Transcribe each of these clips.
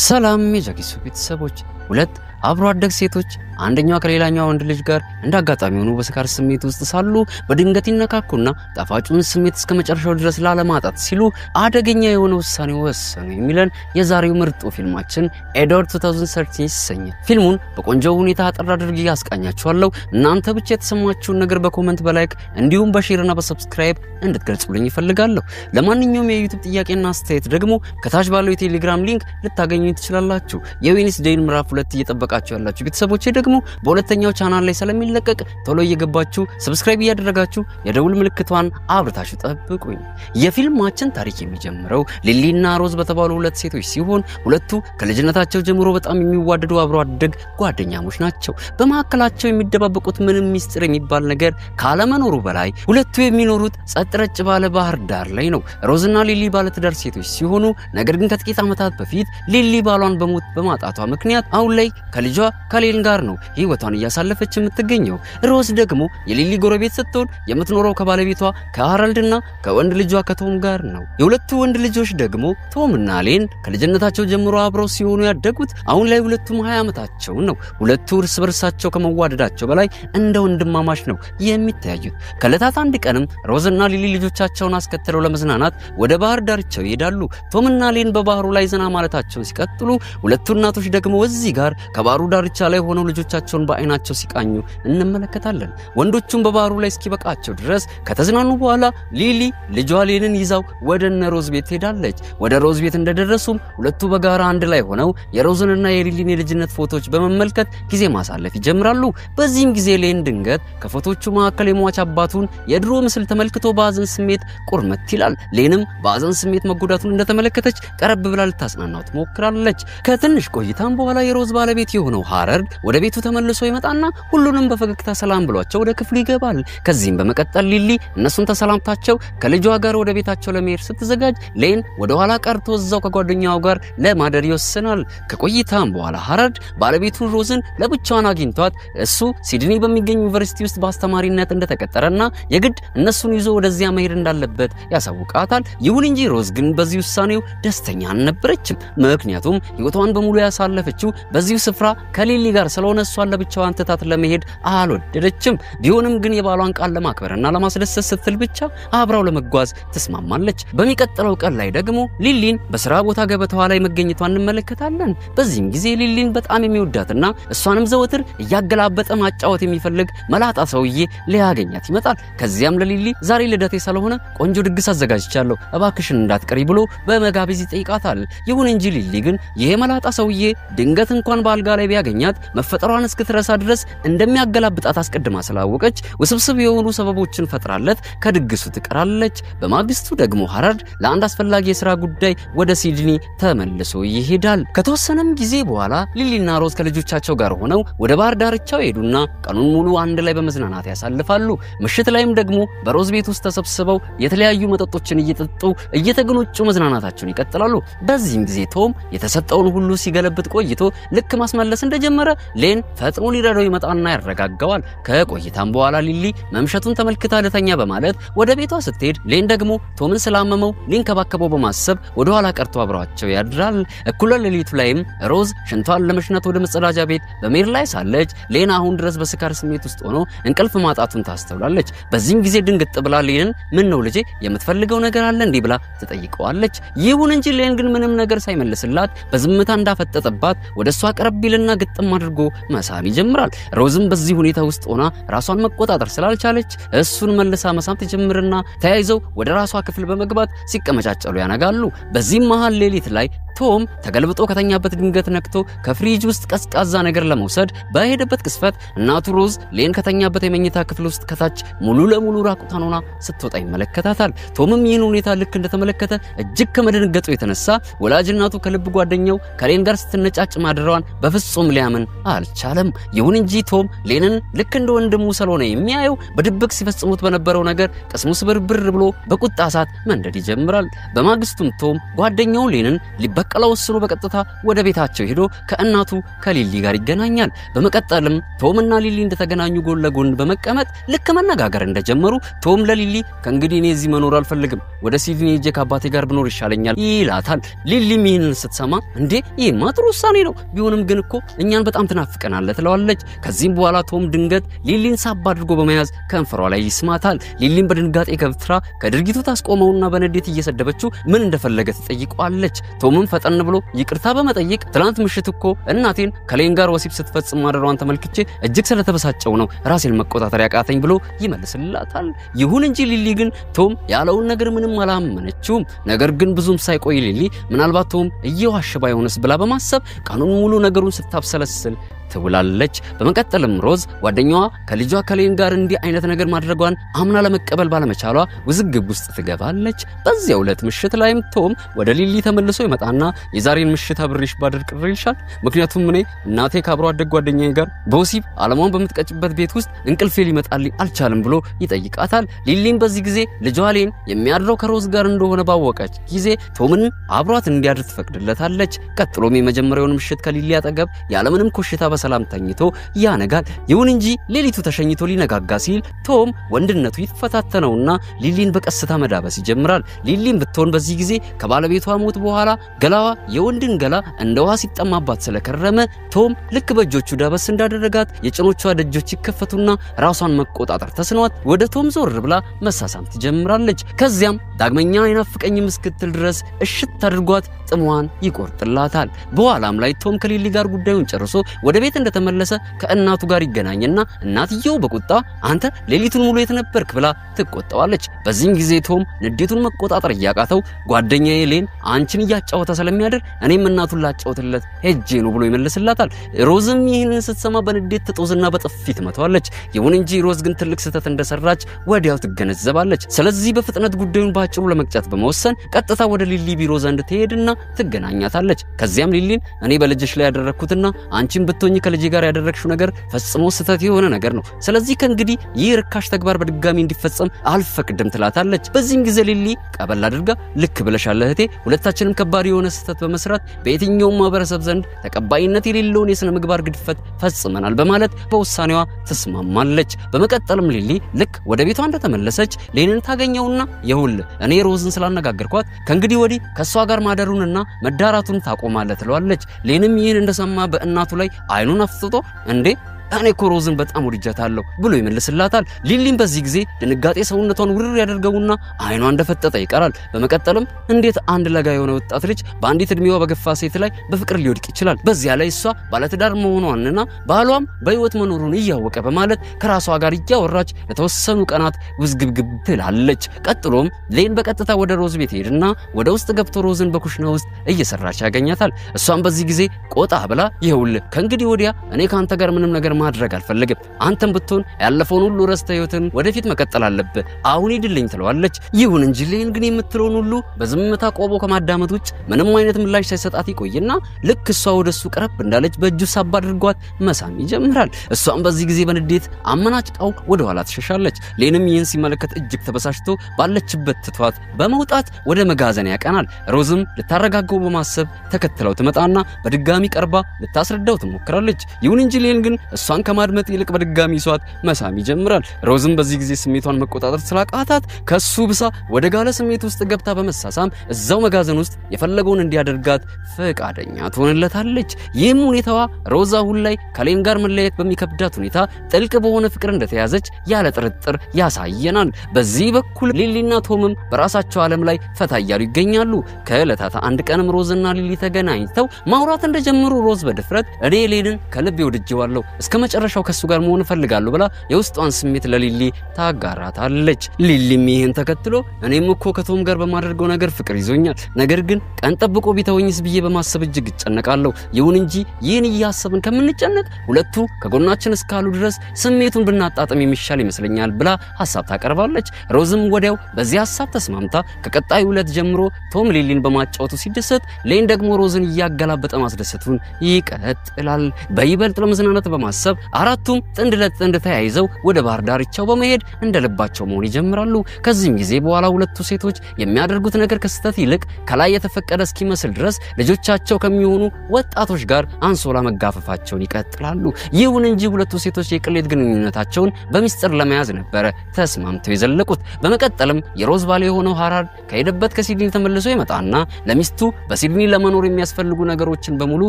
ሰላም የጃኪሱ ቤተሰቦች ሁለት አብሮ አደግ ሴቶች አንደኛው ከሌላኛው ወንድ ልጅ ጋር እንዳጋጣሚ ሆኖ በስካር ስሜት ውስጥ ሳሉ በድንገት ይነካኩና ጣፋጩን ስሜት እስከመጨረሻው ድረስ ላለማጣት ሲሉ አደገኛ የሆነ ውሳኔ ወሰኑ የሚለን የዛሬው ምርጡ ፊልማችን ኤድዋርድ 2013 ይሰኛል። ፊልሙን በቆንጆ ሁኔታ አጠር አድርጌ ያስቃኛችኋለሁ። እናንተ ብቻ የተሰማችሁን ነገር በኮሜንት በላይክ እንዲሁም በሼርና በሰብስክራይብ እንድትገልጹልኝ ይፈልጋለሁ። ለማንኛውም የዩቲዩብ ጥያቄና አስተያየት ደግሞ ከታች ባለው የቴሌግራም ሊንክ ልታገኙኝ ትችላላችሁ። የዌኒስዴይን ምዕራፍ 2 እየጠበቃችሁ ያላችሁ ቤተሰቦቼ ደግሞ በሁለተኛው ቻናል ላይ ስለሚለቀቅ ቶሎ እየገባችሁ ሰብስክራይብ እያደረጋችሁ የደውል ምልክቷን አብርታችሁ ጠብቁኝ። የፊልማችን ታሪክ የሚጀምረው ሊሊና ሮዝ በተባሉ ሁለት ሴቶች ሲሆን ሁለቱ ከልጅነታቸው ጀምሮ በጣም የሚዋደዱ አብሮ አደግ ጓደኛሞች ናቸው። በመካከላቸው የሚደባበቁት ምንም ሚስጥር የሚባል ነገር ካለመኖሩ በላይ ሁለቱ የሚኖሩት ጸጥ ረጭ ባለ ባህር ዳር ላይ ነው። ሮዝና ሊሊ ባለትዳር ሴቶች ሲሆኑ ነገር ግን ከጥቂት ዓመታት በፊት ሊሊ ባሏን በሞት በማጣቷ ምክንያት አሁን ላይ ከልጇ ከሌን ጋር ነው ህይወቷን እያሳለፈች የምትገኘው። ሮዝ ደግሞ የሊሊ ጎረቤት ስትሆን የምትኖረው ከባለቤቷ ከሃራልድና ከወንድ ልጇ ከቶም ጋር ነው። የሁለቱ ወንድ ልጆች ደግሞ ቶምና ሌን ከልጅነታቸው ጀምሮ አብረው ሲሆኑ ያደጉት አሁን ላይ ሁለቱም 20 ዓመታቸው ነው። ሁለቱ እርስ በርሳቸው ከመዋደዳቸው በላይ እንደ ወንድማማች ነው የሚታዩት። ከዕለታት አንድ ቀንም ሮዝና ሊሊ ልጆቻቸውን አስከትለው ለመዝናናት ወደ ባህር ዳርቻው ይሄዳሉ። ቶምና ሌን በባህሩ ላይ ዘና ማለታቸውን ሲቀጥሉ ሁለቱ እናቶች ደግሞ እዚህ ጋር ከባህሩ ዳርቻ ላይ ሆነው ልጆቻቸውን በአይናቸው ሲቃኙ እንመለከታለን። ወንዶቹም በባህሩ ላይ እስኪበቃቸው ድረስ ከተዝናኑ በኋላ ሊሊ ልጇ ሌንን ይዛው ወደ ሮዝ ቤት ሄዳለች። ወደ ሮዝ ቤት እንደደረሱም ሁለቱ በጋራ አንድ ላይ ሆነው የሮዝንና የሊሊን የልጅነት ፎቶዎች በመመልከት ጊዜ ማሳለፍ ይጀምራሉ። በዚህም ጊዜ ሌን ድንገት ከፎቶቹ መካከል የሟች አባቱን የድሮ ምስል ተመልክቶ በአዘን ስሜት ቁርመት ይላል። ሌንም በአዘን ስሜት መጎዳቱን እንደተመለከተች ቀረብ ብላ ልታጽናናው ትሞክራለች። ከትንሽ ቆይታም በኋላ የሮዝ ባለቤት የሆነው ሃራልድ ወደ ቤቱ ተመልሶ ይመጣና ሁሉንም በፈገግታ ሰላም ብሏቸው ወደ ክፍሉ ይገባል። ከዚህም በመቀጠል ሊሊ እነሱን ተሰላምታቸው ከልጇ ጋር ወደ ቤታቸው ለመሄድ ስትዘጋጅ ሌን ወደ ኋላ ቀርቶ እዛው ከጓደኛው ጋር ለማደር ይወስናል። ከቆይታም በኋላ ሃራልድ ባለቤቱን ሮዝን ለብቻዋን አግኝቷት እሱ ሲድኒ በሚገኝ ዩኒቨርሲቲ ውስጥ በአስተማሪነት እንደተቀጠረና የግድ እነሱን ይዞ ወደዚያ መሄድ እንዳለበት ያሳውቃታል። ይሁን እንጂ ሮዝ ግን በዚህ ውሳኔው ደስተኛ አልነበረችም። ምክንያቱም ህይወቷን በሙሉ ያሳለፈችው በዚሁ ስፍራ ከሊሊ ጋር ስለሆነ እሷን ለብቻዋን ትታት ለመሄድ አልወደደችም። ቢሆንም ግን የባሏን ቃል ለማክበርና ለማስደሰት ስትል ብቻ አብራው ለመጓዝ ተስማማለች። በሚቀጥለው ቀን ላይ ደግሞ ሊሊን በስራ ቦታ ገበታዋ ላይ መገኘቷን እንመለከታለን። በዚህም ጊዜ ሊሊን በጣም የሚወዳትና እሷንም ዘወትር እያገላበጠ ማጫወት የሚፈልግ መላጣ ሰውዬ ሊያገኛት ይመጣል። ከዚያም ለሊሊ ዛሬ ልደቴ ስለሆነ ቆንጆ ድግስ አዘጋጅቻለሁ እባክሽን እንዳትቀሪ ብሎ በመጋበዝ ይጠይቃታል። ይሁን እንጂ ሊሊ ግን ይሄ መላጣ ሰውዬ ድንገት እንኳን በአልጋ ላይ ቢያገኛት መፈጠሯን እስክትረሳ ድረስ እንደሚያገላብጣት አስቀድማ ስላወቀች ውስብስብ የሆኑ ሰበቦችን ፈጥራለት ከድግሱ ትቀራለች። በማግስቱ ደግሞ ሃራልድ ለአንድ አስፈላጊ የሥራ ጉዳይ ወደ ሲድኒ ተመልሶ ይሄዳል። ከተወሰነም ጊዜ በኋላ ሊሊና ሮዝ ከልጆቻቸው ጋር ሆነው ወደ ባህር ዳርቻው ሄዱና ቀኑን ሙሉ አንድ ላይ በመዝናናት ያሳልፋሉ። ምሽት ላይም ደግሞ በሮዝ ቤት ውስጥ ተሰብስበው የተለያዩ መጠጦችን እየጠጡ እየተገኖጩ መዝናናታቸውን ይቀጥላሉ። በዚህም ጊዜ ቶም የተሰጠውን ሁሉ ሲገለብጥ ቆይቶ ልክ ማስመለስ እንደጀመረ ሌን ፈጥኖ ሊረዳው ይመጣና ያረጋጋዋል። ከቆይታም በኋላ ሊሊ መምሸቱን ተመልክታ ልተኛ በማለት ወደ ቤቷ ስትሄድ ሌን ደግሞ ቶምን ስላመመው ሊንከባከበው በማሰብ ወደ ኋላ ቀርቶ አብሯቸው ያድራል። እኩለ ሌሊቱ ላይም ሮዝ ሽንቷን ለመሽናት ወደ መጸዳጃ ቤት በመሄድ ላይ ሳለች ሌን አሁን ድረስ በስካር ስሜት ውስጥ ሆኖ እንቅልፍ ማጣቱን ታስተውላለች። በዚህም ጊዜ ድንግጥ ብላ ሌንን ምን ነው ልጄ የምትፈልገው ነገር አለ እንዴ ብላ ትጠይቀዋለች። ይሁን እንጂ ሌን ግን ምንም ነገር ሳይመልስላት በዝምታ እንዳፈጠጠባት ወደሷ ቀረብ ይልና ግጥም አድርጎ መሳም ይጀምራል። ሮዝም በዚህ ሁኔታ ውስጥ ሆና ራሷን መቆጣጠር ስላልቻለች እሱን መልሳ መሳም ትጀምርና ተያይዘው ወደ ራሷ ክፍል በመግባት ሲቀመጫጨሉ ያነጋሉ። በዚህም መሃል ሌሊት ላይ ቶም ተገልብጦ ከተኛበት ድንገት ነክቶ ከፍሪጅ ውስጥ ቀዝቃዛ ነገር ለመውሰድ በሄደበት ቅስፈት እናቱ ሮዝ ሌን ከተኛበት የመኝታ ክፍል ውስጥ ከታች ሙሉ ለሙሉ ራቁቷን ሆና ስትወጣ ይመለከታታል። ቶምም ይህን ሁኔታ ልክ እንደተመለከተ እጅግ ከመደንገጡ የተነሳ ወላጅ እናቱ ከልብ ጓደኛው ከሌን ጋር ስትነጫጭ ማድረዋን በፍጹም ሊያምን አልቻለም። ይሁን እንጂ ቶም ሌንን ልክ እንደ ወንድሙ ስለሆነ የሚያየው በድብቅ ሲፈጽሙት በነበረው ነገር ቅስሙ ስብርብር ብሎ በቁጣ እሳት መንደድ ይጀምራል። በማግስቱም ቶም ጓደኛው ሌንን ሊበቀ ሊቀላቀለው ወስኖ በቀጥታ ወደ ቤታቸው ሄዶ ከእናቱ ከሊሊ ጋር ይገናኛል። በመቀጠልም ቶምና ሊሊ እንደተገናኙ ጎን ለጎን በመቀመጥ ልክ መነጋገር እንደጀመሩ ቶም ለሊሊ ከእንግዲህ እኔ እዚህ መኖር አልፈልግም፣ ወደ ሲድኒ ሄጄ ከአባቴ ጋር ብኖር ይሻለኛል ይላታል። ሊሊም ይህንን ስትሰማ እንዴ ይህማ ጥሩ ውሳኔ ነው፣ ቢሆንም ግን እኮ እኛን በጣም ትናፍቀናለህ ትለዋለች። ከዚህም በኋላ ቶም ድንገት ሊሊን ሳብ አድርጎ በመያዝ ከንፈሯ ላይ ይስማታል። ሊሊም በድንጋጤ ገብትራ ከድርጊቱ ታስቆመውና በንዴት እየሰደበችው ምን እንደፈለገ ትጠይቀዋለች። ቶምም ፈጠን ብሎ ይቅርታ በመጠየቅ ትላንት ምሽት እኮ እናቴን ከሌን ጋር ወሲብ ስትፈጽም ማደሯን ተመልክቼ እጅግ ስለተበሳጨው ነው ራሴን መቆጣጠር ያቃተኝ ብሎ ይመልስላታል። ይሁን እንጂ ሊሊ ግን ቶም ያለውን ነገር ምንም አላመነችውም። ነገር ግን ብዙም ሳይቆይ ሊሊ ምናልባት ቶም እየዋሸ ባይሆንስ ብላ በማሰብ ቀኑን ሙሉ ነገሩን ስታብሰለስል ትውላለች። በመቀጠልም ሮዝ ጓደኛዋ ከልጇ ከሌን ጋር እንዲህ አይነት ነገር ማድረጓን አምና ለመቀበል ባለመቻሏ ውዝግብ ውስጥ ትገባለች። በዚያው ዕለት ምሽት ላይም ቶም ወደ ሊሊ ተመልሶ ይመጣና የዛሬን ምሽት አብሬሽ ባደር ቅር ይልሻል? ምክንያቱም እኔ እናቴ ከአብሮ አደግ ጓደኛዬ ጋር በወሲብ ዓለሟን በምትቀጭበት ቤት ውስጥ እንቅልፌ ሊመጣልኝ አልቻለም ብሎ ይጠይቃታል። ሊሊም በዚህ ጊዜ ልጇ ሌን የሚያድረው ከሮዝ ጋር እንደሆነ ባወቀች ጊዜ ቶምን አብሯት እንዲያድር ትፈቅድለታለች። ቀጥሎም የመጀመሪያውን ምሽት ከሊሊ አጠገብ ያለምንም ኮሽታ ሰላም ተኝቶ ያነጋል። ይሁን እንጂ ሌሊቱ ተሸኝቶ ሊነጋጋ ሲል ቶም ወንድነቱ ይፈታተነውና ሊሊን በቀስታ መዳበስ ይጀምራል። ሊሊን ብትሆን በዚህ ጊዜ ከባለቤቷ ሞት በኋላ ገላዋ የወንድን ገላ እንደ ውሃ ሲጠማባት ስለከረመ ቶም ልክ በእጆቹ ዳበስ እንዳደረጋት የጭኖቿ ደጆች ይከፈቱና ራሷን መቆጣጠር ተስኗት ወደ ቶም ዞር ብላ መሳሳም ትጀምራለች። ከዚያም ዳግመኛ አይናፍቀኝም እስክትል ድረስ እሽት አድርጓት ጥሟን ይቆርጥላታል። በኋላም ላይ ቶም ከሊሊ ጋር ጉዳዩን ጨርሶ ወደ ቤት እንደተመለሰ ከእናቱ ጋር ይገናኝና እናትየው በቁጣ አንተ ሌሊቱን ሙሉ የት ነበርክ ብላ ትቆጣዋለች። በዚህም ጊዜ ቶም ንዴቱን መቆጣጠር እያቃተው ጓደኛዬ ሌን አንቺን እያጫወተ ስለሚያድር እኔም እናቱን ላጫወትለት ሄጄ ነው ብሎ ይመልስላታል። ሮዝም ይህንን ስትሰማ በንዴት ትጦዝና በጥፊ ትመታዋለች። ይሁን እንጂ ሮዝ ግን ትልቅ ስህተት እንደሰራች ወዲያው ትገነዘባለች። ስለዚህ በፍጥነት ጉዳዩን ባጭሩ ለመቅጨት በመወሰን ቀጥታ ወደ ሊሊ ቢሮ ዘንድ ትሄድና ትገናኛታለች። ከዚያም ሊሊን እኔ በልጅሽ ላይ ያደረኩትና አንቺን ብትሆኚ ከልጅ ጋር ያደረግሽው ነገር ፈጽሞ ስህተት የሆነ ነገር ነው። ስለዚህ ከእንግዲህ ይህ ርካሽ ተግባር በድጋሚ እንዲፈጸም አልፈቅድም ትላታለች። በዚህም ጊዜ ሊሊ ቀበል አድርጋ ልክ ብለሻል እህቴ፣ ሁለታችንም ከባድ የሆነ ስህተት በመስራት በየትኛውም ማህበረሰብ ዘንድ ተቀባይነት የሌለውን የሥነ ምግባር ግድፈት ፈጽመናል በማለት በውሳኔዋ ትስማማለች። በመቀጠልም ሊሊ ልክ ወደ ቤቷ እንደተመለሰች ሌንን ታገኘውና ይኸውልህ እኔ ሮዝን ስላነጋገርኳት ከእንግዲህ ወዲህ ከሷ ጋር ማደሩንና መዳራቱን ታቆማለህ ትለዋለች። ሌንም ይህን እንደሰማ በእናቱ ላይ አይኑን አፍጥጦ እንዴ እኔ እኮ ሮዝን በጣም ወድጃታለሁ ብሎ ይመልስላታል። ሊሊም በዚህ ጊዜ ድንጋጤ ሰውነቷን ውርር ያደርገውና አይኗ እንደፈጠጠ ይቀራል። በመቀጠልም እንዴት አንድ ለጋ የሆነ ወጣት ልጅ በአንዲት እድሜዋ በገፋ ሴት ላይ በፍቅር ሊወድቅ ይችላል? በዚያ ላይ እሷ ባለትዳር መሆኗንና ባሏም በህይወት መኖሩን እያወቀ በማለት ከራሷ ጋር እያወራች ለተወሰኑ ቀናት ውዝግብግብ ትላለች። ቀጥሎም ሌን በቀጥታ ወደ ሮዝ ቤት ሄድና ወደ ውስጥ ገብቶ ሮዝን በኩሽና ውስጥ እየሰራች ያገኛታል። እሷም በዚህ ጊዜ ቆጣ ብላ ይኸውልህ ከእንግዲህ ወዲያ እኔ ካንተ ጋር ምንም ነገር ማድረግ አልፈልግም፣ አንተም ብትሆን ያለፈውን ሁሉ ረስተህ ህይወትን ወደፊት መቀጠል አለብህ፣ አሁን ሂድልኝ ትለዋለች። ይሁን እንጂ ሌን ግን የምትለውን ሁሉ በዝምታ ቆቦ ከማዳመጥ ውጭ ምንም አይነት ምላሽ ሳይሰጣት ይቆይና ልክ እሷ ወደሱ ቀረብ እንዳለች በእጁ ሳብ አድርጓት መሳም ይጀምራል። እሷም በዚህ ጊዜ በንዴት አመናጭቃው ወደ ኋላ ትሸሻለች። ሌንም ይህን ሲመለከት እጅግ ተበሳጭቶ ባለችበት ትቷት በመውጣት ወደ መጋዘን ያቀናል። ሮዝም ልታረጋገው በማሰብ ተከትለው ትመጣና በድጋሚ ቀርባ ልታስረዳው ትሞክራለች። ይሁን እንጂ ሌን ግን እሷን ከማድመጥ ይልቅ በድጋሚ ይሷት መሳም ይጀምራል። ሮዝም በዚህ ጊዜ ስሜቷን መቆጣጠር ስላቃታት ከሱ ብሳ ወደ ጋለ ስሜት ውስጥ ገብታ በመሳሳም እዛው መጋዘን ውስጥ የፈለገውን እንዲያደርጋት ፈቃደኛ ትሆንለታለች። ይህም ሁኔታዋ ሮዝ አሁን ላይ ከሌን ጋር መለየት በሚከብዳት ሁኔታ ጥልቅ በሆነ ፍቅር እንደተያዘች ያለ ጥርጥር ያሳየናል። በዚህ በኩል ሊሊና ቶምም በራሳቸው ዓለም ላይ ፈታ እያሉ ይገኛሉ። ከዕለታት አንድ ቀንም ሮዝና ሊሊ ተገናኝተው ማውራት እንደጀመሩ ሮዝ በድፍረት እኔ ሌንን ከልቤ ወድጄዋለሁ፣ እስከ መጨረሻው ከሱ ጋር መሆን ፈልጋለሁ ብላ የውስጧን ስሜት ለሊሊ ታጋራታለች። ሊሊም ይህን ተከትሎ እኔም እኮ ከቶም ጋር በማድረገው ነገር ፍቅር ይዞኛል፣ ነገር ግን ቀን ጠብቆ ቢተወኝስ ብዬ በማሰብ እጅግ እጨነቃለሁ። ይሁን እንጂ ይህን እያሰብን ከምንጨነቅ ሁለቱ ከጎናችን እስካሉ ድረስ ስሜቱን ብናጣጥም የሚሻል ይመስለኛል ብላ ሐሳብ ታቀርባለች። ሮዝም ወዲያው በዚህ ሐሳብ ተስማምታ ከቀጣዩ ዕለት ጀምሮ ቶም ሊሊን በማጫወቱ ሲደሰት፣ ሌን ደግሞ ሮዝን እያገላበጠ ማስደሰቱን ይቀጥላል። በይበልጥ ለመዝናናት በማሰብ በማሰብ አራቱም ጥንድ ለጥንድ ተያይዘው ወደ ባህር ዳርቻው በመሄድ እንደልባቸው መሆን ይጀምራሉ። ከዚህም ጊዜ በኋላ ሁለቱ ሴቶች የሚያደርጉት ነገር ከስተት ይልቅ ከላይ የተፈቀደ እስኪመስል ድረስ ልጆቻቸው ከሚሆኑ ወጣቶች ጋር አንሶላ መጋፈፋቸውን ይቀጥላሉ። ይሁን እንጂ ሁለቱ ሴቶች የቅሌት ግንኙነታቸውን በሚስጥር ለመያዝ ነበር ተስማምተው የዘለቁት። በመቀጠልም የሮዝ ባል የሆነው ሃራልድ ከሄደበት ከሲድኒ ተመልሶ ይመጣና ለሚስቱ በሲድኒ ለመኖር የሚያስፈልጉ ነገሮችን በሙሉ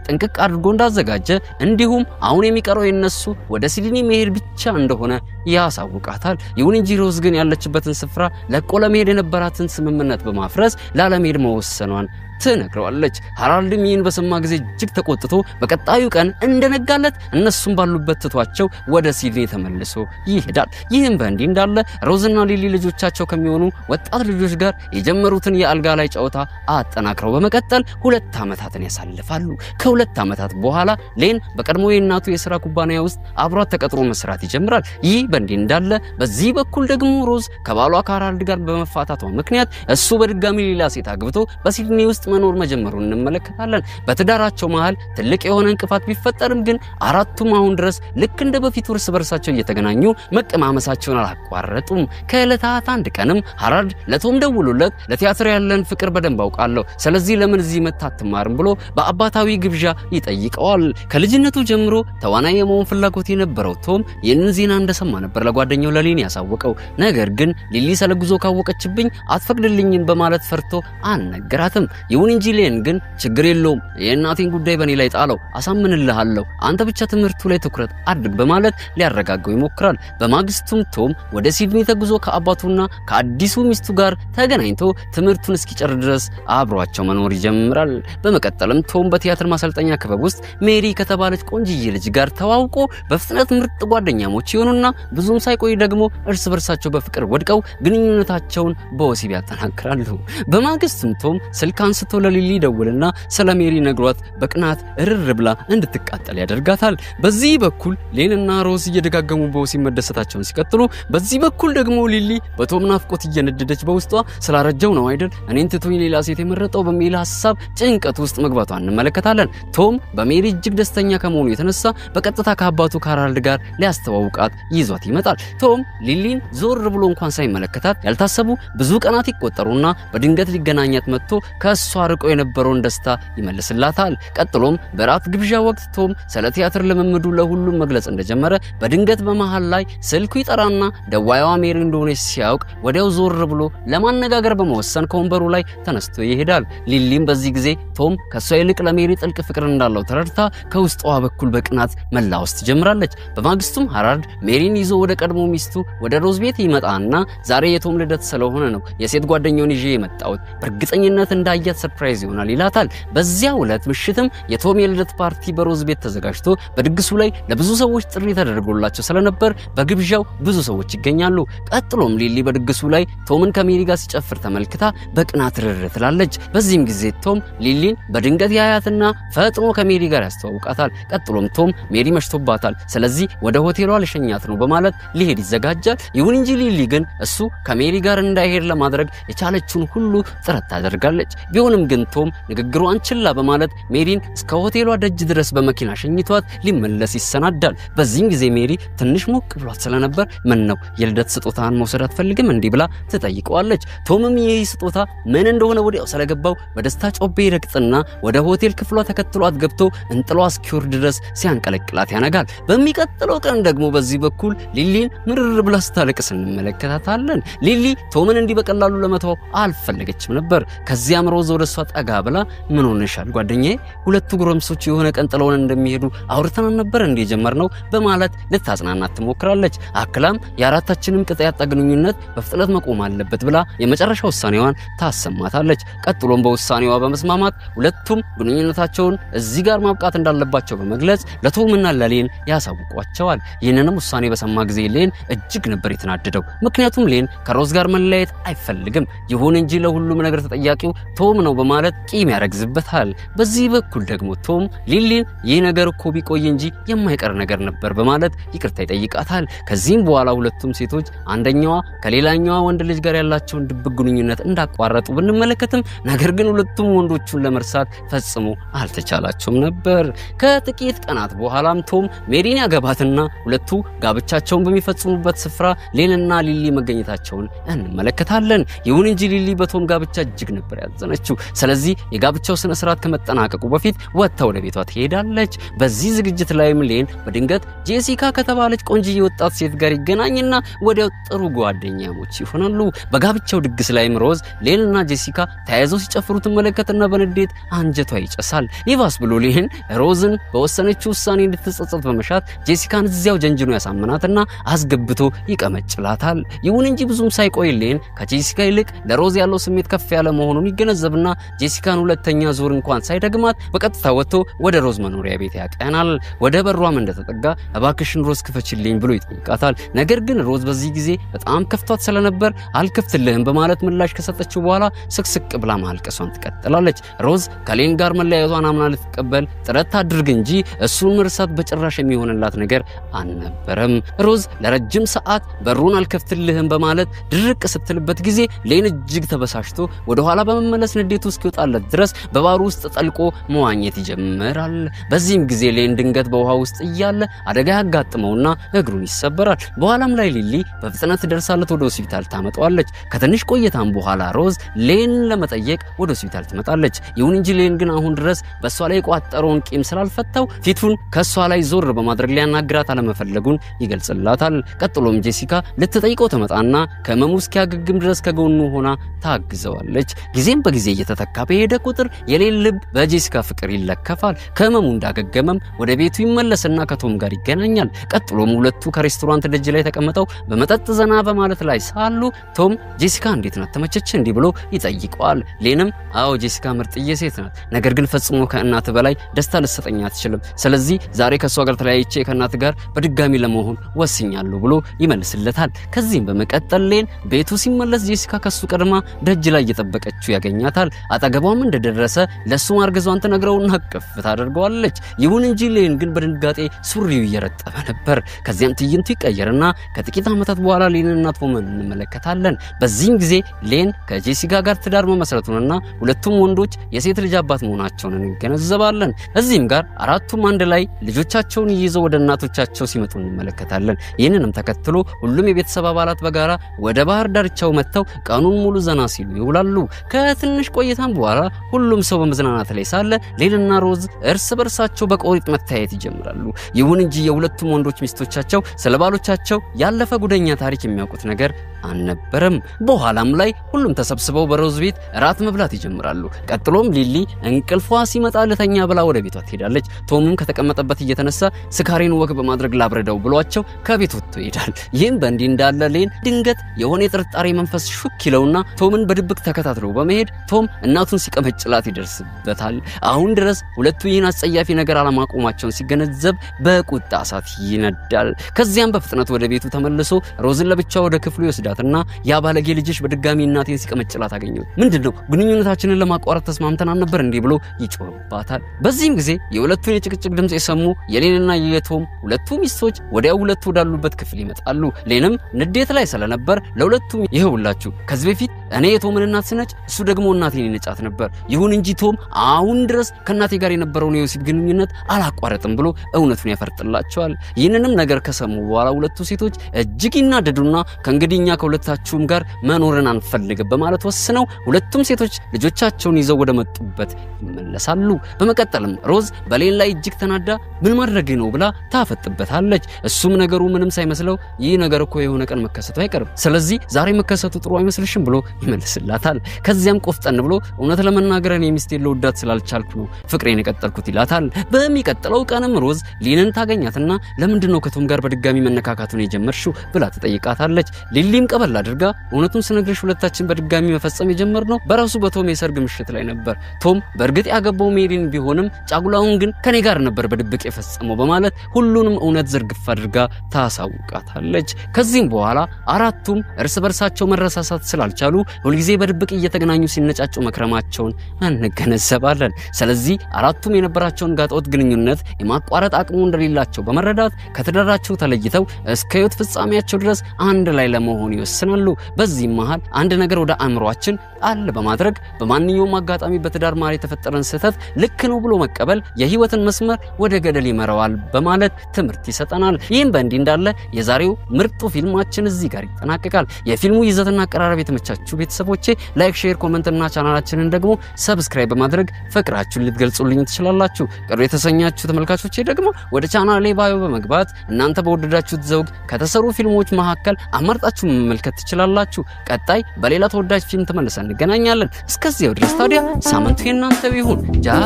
ጥንቅቅ አድርጎ እንዳዘጋጀ እንዲሁም አሁን የሚቀረው የነሱ ወደ ሲድኒ መሄድ ብቻ እንደሆነ ያሳውቃታል። ይሁን እንጂ ሮዝ ግን ያለችበትን ስፍራ ለቆ ለመሄድ የነበራትን ስምምነት በማፍረስ ላለመሄድ መወሰኗን ትነግረዋለች። ሃራልድም ይህን በሰማ ጊዜ እጅግ ተቆጥቶ በቀጣዩ ቀን እንደነጋለት እነሱም ባሉበት ትቷቸው ወደ ሲድኒ ተመልሶ ይሄዳል። ይህም በእንዲህ እንዳለ ሮዝና ሊሊ ልጆቻቸው ከሚሆኑ ወጣት ልጆች ጋር የጀመሩትን የአልጋ ላይ ጨዋታ አጠናክረው በመቀጠል 2 ዓመታትን ያሳልፋሉ። ከ2 ዓመታት በኋላ ሌን በቀድሞ የእናቱ የሥራ ኩባንያ ውስጥ አብሯት ተቀጥሮ መስራት ይጀምራል። ይህ በእንዲህ እንዳለ በዚህ በኩል ደግሞ ሮዝ ከባሏ ከሃራልድ ጋር በመፋታቷ ምክንያት እሱ በድጋሚ ሌላ ሴት አግብቶ በሲድኒ ውስጥ መኖር መጀመሩን እንመለከታለን። በትዳራቸው መሃል ትልቅ የሆነ እንቅፋት ቢፈጠርም ግን አራቱም አሁን ድረስ ልክ እንደ በፊቱ እርስ በርሳቸው እየተገናኙ መቀማመሳቸውን አላቋረጡም። ከዕለታት አንድ ቀንም ሃራልድ ለቶም ደውሎለት ለቲያትር ያለን ፍቅር በደንብ አውቃለሁ፣ ስለዚህ ለምን እዚህ መጥተህ አትማርም ብሎ በአባታዊ ግብዣ ይጠይቀዋል። ከልጅነቱ ጀምሮ ተዋናይ የመሆን ፍላጎት የነበረው ቶም ይህንን ዜና እንደሰማ ነበር ለጓደኛው ለሊን ያሳወቀው። ነገር ግን ሊሊ ስለጉዞ ካወቀችብኝ አትፈቅድልኝም በማለት ፈርቶ አልነገራትም። ይሁን እንጂ ሌን ግን ችግር የለውም የእናቴን ጉዳይ በኔ ላይ ጣለው፣ አሳምንልሃለሁ፣ አንተ ብቻ ትምህርቱ ላይ ትኩረት አድርግ በማለት ሊያረጋጋው ይሞክራል። በማግስቱም ቶም ወደ ሲድኒ ተጉዞ ከአባቱና ከአዲሱ ሚስቱ ጋር ተገናኝቶ ትምህርቱን እስኪጨርስ ድረስ አብሯቸው መኖር ይጀምራል። በመቀጠልም ቶም በቲያትር ማሰልጠኛ ክበብ ውስጥ ሜሪ ከተባለች ቆንጅዬ ልጅ ጋር ተዋውቆ በፍጥነት ምርጥ ጓደኛሞች ይሆኑና ብዙም ሳይቆይ ደግሞ እርስ በርሳቸው በፍቅር ወድቀው ግንኙነታቸውን በወሲብ ያጠናክራሉ። በማግስቱም ቶም ስልክ አንስቶ ለሊሊ ደውልና ስለ ሜሪ ነግሯት በቅናት እርር ብላ እንድትቃጠል ያደርጋታል። በዚህ በኩል ሌንና ሮዝ እየደጋገሙ በወሲብ መደሰታቸውን ሲቀጥሉ፣ በዚህ በኩል ደግሞ ሊሊ በቶም ናፍቆት እየነደደች በውስጧ ስላረጀው ነው አይደል እኔን ትቶኝ ሌላ ሴት የመረጠው በሚል ሐሳብ ጭንቀት ውስጥ መግባቷን እንመለከታለን። ቶም በሜሪ እጅግ ደስተኛ ከመሆኑ የተነሳ በቀጥታ ከአባቱ ከሃራልድ ጋር ሊያስተዋውቃት ይዟት ይመጣል። ቶም ሊሊን ዞር ብሎ እንኳን ሳይመለከታት ያልታሰቡ ብዙ ቀናት ይቆጠሩና በድንገት ሊገናኛት መጥቶ ከሷ ርቆ የነበረውን ደስታ ይመልስላታል። ቀጥሎም በራት ግብዣ ወቅት ቶም ስለ ቲያትር ልምምዱ ለሁሉም መግለጽ እንደጀመረ በድንገት በመሃል ላይ ስልኩ ይጠራና ደዋይዋ ሜሪ እንደሆነች ሲያውቅ ወዲያው ዞር ብሎ ለማነጋገር በመወሰን ከወንበሩ ላይ ተነስቶ ይሄዳል። ሊሊም በዚህ ጊዜ ቶም ከሷ ይልቅ ለሜሪ ጥልቅ ፍቅር እንዳለው ተረድታ ከውስጧ በኩል በቅናት መላወስ ትጀምራለች። በማግስቱም ሃራልድ ሜሪን ይዞ ወደ ቀድሞ ሚስቱ ወደ ሮዝ ቤት ይመጣና ዛሬ የቶም ልደት ስለሆነ ነው የሴት ጓደኛውን ይዤ የመጣሁት በእርግጠኝነት እንዳያት ሰርፕራይዝ ይሆናል ይላታል። በዚያው ዕለት ምሽትም የቶም የልደት ፓርቲ በሮዝ ቤት ተዘጋጅቶ በድግሱ ላይ ለብዙ ሰዎች ጥሪ ተደርጎላቸው ስለነበር በግብዣው ብዙ ሰዎች ይገኛሉ። ቀጥሎም ሊሊ በድግሱ ላይ ቶምን ከሜሪ ጋር ሲጨፍር ተመልክታ በቅናት ርር ትላለች። በዚህም ጊዜ ቶም ሊሊን በድንገት ያያትና ፈጥኖ ከሜሪ ጋር ያስተዋውቃታል። ቀጥሎም ቶም ሜሪ መሽቶባታል፣ ስለዚህ ወደ ሆቴሏ ልሸኛት ነው በማለት ሊሄድ ይዘጋጃል። ይሁን እንጂ ሊሊ ግን እሱ ከሜሪ ጋር እንዳይሄድ ለማድረግ የቻለችውን ሁሉ ጥረት ታደርጋለች። ቢሆንም ግን ቶም ንግግሯን ችላ በማለት ሜሪን እስከ ሆቴሏ ደጅ ድረስ በመኪና ሸኝቷት ሊመለስ ይሰናዳል። በዚህም ጊዜ ሜሪ ትንሽ ሞቅ ብሏት ስለነበር ምን ነው የልደት ስጦታን መውሰድ አትፈልግም እንዲህ ብላ ትጠይቀዋለች። ቶምም ይህ ስጦታ ምን እንደሆነ ወዲያው ስለገባው በደስታ ጮቤ ይረግጥና ወደ ሆቴል ክፍሏ ተከትሏት ገብቶ እንጥሏ እስኪወርድ ድረስ ሲያንቀለቅላት ያነጋል። በሚቀጥለው ቀን ደግሞ በዚህ በኩል ሊሊን ምርር ብላ ስታለቅስ እንመለከታታለን። ሊሊ ቶምን እንዲህ በቀላሉ ለመተው አልፈለገችም ነበር። ከዚያም ሮዝ ወደ እሷ ጠጋ ብላ ምን ሆነሻል ጓደኛዬ፣ ሁለቱ ጎረምሶች የሆነ ቀን ጥለውን እንደሚሄዱ አውርተን ነበር እንዴ ጀመርነው በማለት ልታጽናናት ትሞክራለች። አክላም የአራታችንም ቅጥ ያጣ ግንኙነት በፍጥነት መቆም አለበት ብላ የመጨረሻ ውሳኔዋን ታሰማታለች። ቀጥሎም በውሳኔዋ በመስማማት ሁለቱም ግንኙነታቸውን እዚህ ጋር ማብቃት እንዳለባቸው በመግለጽ ለቶምና ለሌን ያሳውቋቸዋል። ይህንንም ውሳኔ በሰማ ጊዜ ሌን እጅግ ነበር የተናደደው። ምክንያቱም ሌን ከሮዝ ጋር መለያየት አይፈልግም። ይሁን እንጂ ለሁሉም ነገር ተጠያቂው ቶም ነው በማለት ቂም ያረግዝበታል። በዚህ በኩል ደግሞ ቶም ሊሊን ይህ ነገር እኮ ቢቆይ እንጂ የማይቀር ነገር ነበር በማለት ይቅርታ ይጠይቃታል። ከዚህም በኋላ ሁለቱም ሴቶች አንደኛዋ ከሌላኛዋ ወንድ ልጅ ጋር ያላቸውን ድብቅ ግንኙነት እንዳቋረጡ ብንመለከትም ነገር ግን ሁለቱም ወንዶቹን ለመርሳት ፈጽሞ አልተቻላቸውም ነበር። ከጥቂት ቀናት በኋላም ቶም ሜሪን ያገባትና ሁለቱ ጋብቻቸውን በሚፈጽሙበት ስፍራ ሌንና ሊሊ መገኘታቸውን እንመለከታለን። ይሁን እንጂ ሊሊ በቶም ጋብቻ እጅግ ነበር ያዘነችው። ስለዚህ የጋብቻው ስነ ስርዓት ከመጠናቀቁ በፊት ወጥታ ወደ ቤቷ ትሄዳለች። በዚህ ዝግጅት ላይም ሌን በድንገት ጄሲካ ከተባለች ቆንጆ ወጣት ሴት ጋር ይገናኝና ወዲያው ጥሩ ጓደኛሞች ይሆናሉ። በጋብቻው ድግስ ላይም ሮዝ ሌንና ጄሲካ ተያይዘው ሲጨፍሩ ትመለከትና በንዴት አንጀቷ ይጨሳል። ይባስ ብሎ ሌን ሮዝን በወሰነችው ውሳኔ እንድትጸጸት በመሻት ጄሲካን እዚያው ጀንጅኖ ያሳምናትና አስገብቶ ይቀመጭላታል። ይሁን እንጂ ብዙም ሳይቆይ ሌን ከጄሲካ ይልቅ ለሮዝ ያለው ስሜት ከፍ ያለ መሆኑን ይገነዘብና ጄሲካን ሁለተኛ ዙር እንኳን ሳይደግማት በቀጥታ ወጥቶ ወደ ሮዝ መኖሪያ ቤት ያቀናል። ወደ በሯም እንደተጠጋ እባክሽን ሮዝ ክፈችልኝ ብሎ ይጠይቃታል። ነገር ግን ሮዝ በዚህ ጊዜ በጣም ከፍቷት ስለነበር አልከፍትልህም በማለት ምላሽ ከሰጠችው በኋላ ስቅስቅ ብላ ማልቀሷን ትቀጥላለች። ሮዝ ከሌን ጋር መለያየቷን አምና ልትቀበል ጥረት ታድርግ እንጂ እሱን መርሳት በጭራሽ የሚሆንላት ነገር አልነበረም። ሮዝ ለረጅም ሰዓት በሩን አልከፍትልህም በማለት ድርቅ ስትልበት ጊዜ ሌን እጅግ ተበሳሽቶ ወደ ኋላ በመመለስ ንዴቱ እስኪወጣለት ድረስ በባሩ ውስጥ ጠልቆ መዋኘት ይጀምራል። በዚህም ጊዜ ሌን ድንገት በውሃ ውስጥ እያለ አደጋ ያጋጥመውና እግሩን ይሰበራል። በኋላም ላይ ሊሊ በፍጥነት ደርሳለት ወደ ሆስፒታል ታመጣዋለች። ከትንሽ ቆይታም በኋላ ሮዝ ሌን ለመጠየቅ ወደ ሆስፒታል ትመጣለች። ይሁን እንጂ ሌን ግን አሁን ድረስ በሷ ላይ የቋጠረውን ቂም ስላልፈታው ፊቱን ከሷ ላይ ዞር በማድረግ ሊያናግራት አለመፈለጉን ይገልጽላታል። ቀጥሎም ጄሲካ ልትጠይቀው ተመጣና ከመሙ እስኪያገግም ድረስ ከጎኑ ሆና ታግዘዋለች። ጊዜም በጊዜ እየተተካ በሄደ ቁጥር የሌን ልብ በጄሲካ ፍቅር ይለከፋል። ከመሙ እንዳገገመም ወደ ቤቱ ይመለስና ከቶም ጋር ይገናኛል። ቀጥሎም ሁለቱ ከሬስቶራንት ደጅ ላይ ተቀምጠው በመጠጥ ዘና በማለት ላይ ሳሉ ቶም ጄሲካ እንዴት ናት ተመቸች እንዴ ብሎ ይጠይቀዋል። ሌንም አዎ ጄሲካ ምርጥዬ ሴት ናት፣ ነገር ግን ፈጽሞ ከእናት በላይ ደስታ ልትሰጠኝ አትችልም። ስለዚህ ዛሬ ከሷ ጋር ተለያይቼ ከእናት ጋር በድጋሚ ለመሆን ወስኛለሁ ብሎ ይመልስለታል። ከዚህም በመቀጠል ሌን ቤቱ ሲመለስ ጄሲካ ከሱ ቀድማ ደጅ ላይ እየጠበቀችው ያገኛታል። አጠገቧም እንደደረሰ ለሱ ማርገዟን ትነግረውና እቅፍ ታደርገዋለች። ይሁን እንጂ ሌን ግን በድንጋጤ ሱሪው እየረጠበ ነበር። ከዚያም ትዕይንቱ ይቀየርና ከጥቂት ዓመታት በኋላ ሌንና ቶምን እንመለከታለን። በዚህም ጊዜ ሌን ከጄሲካ ጋር ትዳር መመስረቱንና ሁለቱም ወንዶች የሴት ልጅ አባት መሆናቸውን እንገነዘባለን። እዚህም ጋር አራቱም አንድ ላይ ልጆቻቸውን ይዘው ወደ እናቶቻቸው ሲመጡ እንመለከታለን። ይህንንም ተከትሎ ሁሉም የቤተሰብ አባላት በጋራ ወደ ባህር ዳርቻው መጥተው ቀኑን ሙሉ ዘና ሲሉ ይውላሉ። ከትንሽ ቆይታም በኋላ ሁሉም ሰው በመዝናናት ላይ ሳለ ሌንና ሮዝ እርስ በርሳቸው በቆሪጥ መታየት ይጀምራሉ። ይሁን እንጂ የሁለቱም ወንዶች ሚስቶቻቸው ስለባሎቻቸው ያለፈ ጉደኛ ታሪክ የሚያውቁት ነገር አልነበረም። በኋላም ላይ ሁሉም ተሰብስበው በሮዝ ቤት እራት መብላት ይጀምራሉ። ቀጥሎም ሊሊ እንቅልፏ ሲመጣ ለተኛ ብላ ወደ ቤቷ ትሄዳለች። ቶምም ከተቀመጠበት እየተነሳ ስካሪን ወግ በማድረግ ላብረዳው ብሏቸው ከቤት ወጥቶ ይሄዳል። ይህም በእንዲህ እንዳለ ሌን ድንገት የሆነ የጥርጣሬ መንፈስ ሹክ ይለውና ቶምን በድብቅ ተከታትሎ በመሄድ ቶም እናቱን ሲቀመጭላት ይደርስበታል። አሁን ድረስ ሁለቱ ይህን አስጸያፊ ነገር አለማቆማቸውን ሲገነዘብ በቁጣ እሳት ይነዳል። ከዚያም በፍጥነት ወደ ቤቱ ተመልሶ ሮዝን ለብቻ ወደ ክፍሉ ይወስዳትና ያ ባለጌ ልጅሽ በድጋሚ እናቴን ሲቀመጭላት አገኘው፣ ምንድነው ግንኙነታችንን ለማቋረጥ ተስማምተን አልነበር እንዴ ብሎ ይጮህባታል። በዚህም ጊዜ የሁለቱን የጭቅጭቅ ድምጽ የሰሙ የሌንና የቶም ሁለቱ ሚስቶች ወዲያው ሁለቱ ወዳሉበት ክፍል ይመጣሉ። ሌንም ንዴት ላይ ስለነበር ለሁለቱም ይሄውላችሁ ከዚህ በፊት እኔ የቶምን እናት ስነጭ እሱ ደግሞ እናቴን ይነጫት ነበር። ይሁን እንጂ ቶም አሁን ድረስ ከእናቴ ጋር የነበረውን የወሲብ ግንኙነት አላቋረጥም ብሎ እውነቱን ያፈርጥላቸዋል። ይህንንም ነገር ከሰሙ በኋላ ሁለቱ ሴቶች እጅግ ይናደዱና ከእንግዲህ እኛ ከሁለታችሁም ጋር መኖርን አንፈልግም በማለት ወስነው ሁለቱም ሴቶች ልጆቻቸውን ይዘው ወደ መጡበት ይመለሳሉ። በመቀጠልም ሮዝ በሌን ላይ እጅግ ተናዳ ምን ማድረግ ነው ብላ ታፈጥበታለች። እሱም ነገሩ ምንም ሳይመስለው ይህ ነገር እኮ የሆነ ቀን መከሰቱ አይቀርም፣ ስለዚህ ዛሬ መከሰቱ ጥሩ አይመስልሽም ብሎ ይመልስላታል። ከዚያም ቆፍጠን ብሎ እውነት ለመናገር እኔ ሚስቴን ልወዳት ስላልቻልኩ ነው ፍቅሬን የቀጠልኩት ይላታል። በሚቀጥለው ቀንም ሮዝ ሊንን ታገኛትና ለምንድነው ከቶም ጋር በድጋሚ መነካካቱን የጀመርሽው ብላ ትጠይቃታለች። ሊሊም ቀበል አድርጋ እውነቱን ስነግርሽ ሁለታችን በድጋሚ መፈጸም የጀመርነው በራሱ በቶም የሰርግ ምሽት ላይ ነበር። ቶም በእርግጥ ያገባው ሜሪን ቢሆንም ጫጉላውን ግን ከኔ ጋር ነበር በድብቅ የፈጸመው በማለት ሁሉንም እውነት ዝርግፍ አድርጋ ታሳውቃታለች። ከዚህም በኋላ አራቱም እርስ በርሳቸው መረሳሳት ስላልቻሉ ሁልጊዜ በድብቅ እየተገናኙ ሲነጫጩ መክረማቸውን እንገነዘባለን። ስለዚህ አራቱም የነበራቸውን ጋጠወጥ ግንኙነት የማቋረጥ አቅሙ እንደሌላቸው በመረዳት ከትዳራቸው ተለይተው እስከ ሕይወት ፍጻሜያቸው ድረስ አንድ ላይ ለመሆን ይወስናሉ። በዚህም መሃል አንድ ነገር ወደ አእምሯችን ጣል በማድረግ በማንኛውም አጋጣሚ በትዳር መሃል የተፈጠረን ስህተት ልክ ነው ብሎ መቀበል የህይወትን መስመር ወደ ገደል ይመራዋል በማለት ትምህርት ይሰጠናል። ይህም በእንዲህ እንዳለ የዛሬው ምርጡ ፊልማችን እዚህ ጋር ይጠናቀቃል። የፊልሙ ይዘትና አቀራረብ የተመቻችሁ ቤተሰቦቼ ላይክ፣ ሼር፣ ኮሜንት እና ቻናላችንን ደግሞ ሰብስክራይብ በማድረግ ፍቅራችሁን ልትገልጹልኝ ትችላላችሁ። ቅር የተሰኛችሁ ተመልካቾቼ ደግሞ ወደ ቻናሌ ባዮ በመግባት እናንተ በወደዳችሁት ዘውግ ከተሰሩ ፊልሞች መካከል አማርጣችሁ መመልከት ትችላላችሁ። ቀጣይ በሌላ ተወዳጅ ፊልም ተመልሰን እንገናኛለን። እስከዚያው ድረስ ታዲያ ሳምንቱ የእናንተው ይሁን። ጃ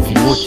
ፊልሞች